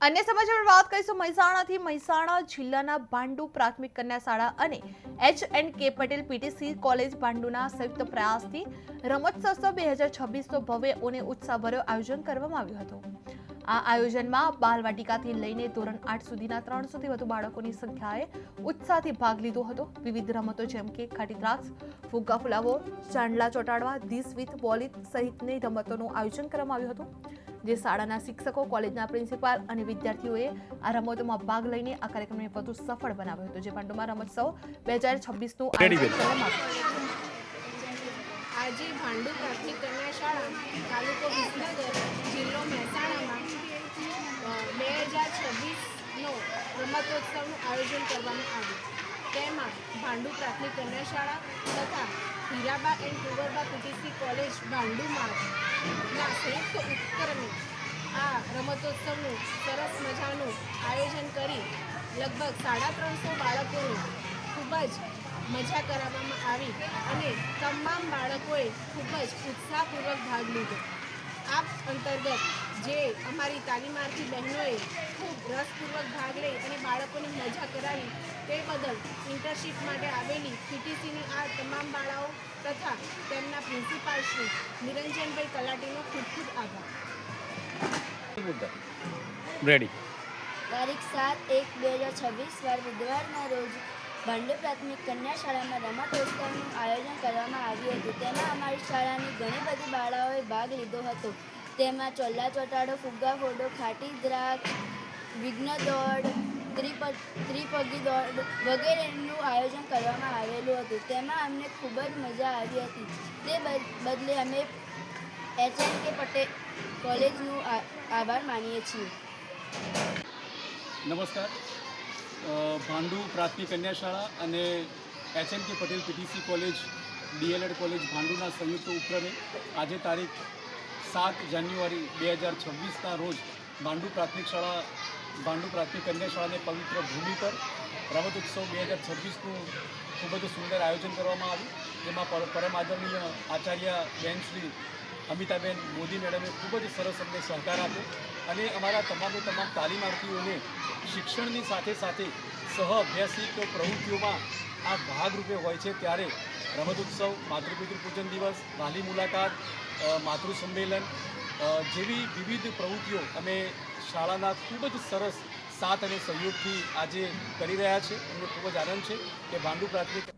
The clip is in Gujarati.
अन्य समाचार बात કરીશું મહેસાણાથી મહેસાણા જિલ્લાના ભાંડુ પ્રાથમિક કન્યા શાળા અને H&K પટેલ પીટીસી કોલેજ ભાંડુના સંયુક્ત પ્રયાસથી રમતોત્સવ 2026નો ભવ્ય અને ઉત્સાહભર્યું આયોજન કરવામાં આવ્યું હતું। આ આયોજનમાં બાલવાટિકાથી લઈને ધોરણ 8 સુધીના 300 થી વધુ બાળકોની સંખ્યાએ ઉત્સાહથી ભાગ લીધો હતો। વિવિધ રમતો જેમ કે ખાટી દ્રાક્ષ, ફુગ્ગા ફુલાવો, ચાંદલા ચોટાડવા, ધીસ વિથ બોલી સહિતની રમતોનું આયોજન કરવામાં આવ્યું હતું। જે શાળાના શિક્ષકો, કોલેજના પ્રિન્સિપાલ અને વિદ્યાર્થીઓએ આ રમતોમાં ભાગ લઈને આ કાર્યક્રમને વધુ સફળ બનાવ્યો હતો। જે ભાંડુમાં રમતોત્સવ 2026નું આયોજન કરવામાં આવ્યું। આજે ભાંડુ પ્રાથમિક કન્યા શાળા તાલુકો વિસનગર જિલ્લો મહેસાણામાં 2026નો રમતોત્સવનું આયોજન કરવામાં આવ્યું। તેમાં ભાંડુ પ્રાથમિક કન્યા શાળા તથા Hiraba and Kunvarba PTC college ભાંડુમાં સંયુક્ત ઉપક્રમે આ રમતોત્સવનું સરસ મજાનું આયોજન કરી લગભગ 350 બાળકોને ખૂબ જ મજા કરાવવામાં આવી અને તમામ બાળકોએ ખૂબ જ ઉત્સાહપૂર્વક ભાગ લીધો। આ અંતર્ગત જે અમારી તાલીમાર્થી બહેનોએ ખૂબ રસપૂર્વક ભાગ લઈ અને બાળકોને મજા કરાવી તે બદલ ઇન્ટર્નશીપ માટે આવેલી પીટીસીની આ તમામ બાળાઓ તથા તેમના પ્રિન્સિપાલ શ્રી નિરંજનભાઈ તલાટીનો ખૂબ ખૂબ આભાર। રેડી। તારીખ 7/1/2026 વાર બુધવારના રોજ ભાંડુ પ્રાથમિક કન્યા શાળામાં રમતોત્સવનું આયોજન કરવામાં આવ્યું હતું। તેમાં અમારી શાળાની ઘણી બધી બાળાઓએ ભાગ લીધો હતો। તેમાં ચોલ્લા ચોટાડો, ફુગ્ગા ફોડો, ખાટી દ્રાક્ષ, વિઘ્ન દોડ, ત્રિપગી દોડ વગેરેનું આયોજન કરવામાં આવેલું હતું। તેમાં અમને ખૂબ જ મજા આવી હતી। તે બદલે અમે H&K પટેલ કોલેજનું આભાર માનીએ છીએ। નમસ્કાર। ભાંડુ પ્રાથમિક કન્યા શાળા અને H&K Patel PTC college DLED college ભાંડુના સંયુક્ત ઉપક્રમે આજે તારીખ 7 જાન્યુઆરી 2026ના રોજ ભાંડુ પ્રાથમિક કન્યા શાળાને પવિત્ર ભૂમિ પર રમતોત્સવ 2026નું ખૂબ જ સુંદર આયોજન કરવામાં આવ્યું। જેમાં પરમ આદરણીય આચાર્ય બેન શ્રી અમિતાબેન મોદી મેડમે ખૂબ જ સરસ અમને સહકાર આપ્યો અને અમારા તમામ તાલીમાર્થીઓને શિક્ષણની સાથે સાથે સહ અભ્યાસિક પ્રવૃત્તિઓમાં આ ભાગરૂપે હોય છે। ત્યારે રમતોત્સવ, માતૃપિતૃ પૂજન દિવસ, વાલી મુલાકાત, માતૃ સંમેલન જેવી વિવિધ પ્રવૃત્તિઓ અમે શાળાના ખૂબ જ સરસ સાથ અને સહયોગથી આજે કરી રહ્યા છે। અમને ખૂબ જ આનંદ છે કે ભાંડુ પ્રાથમિક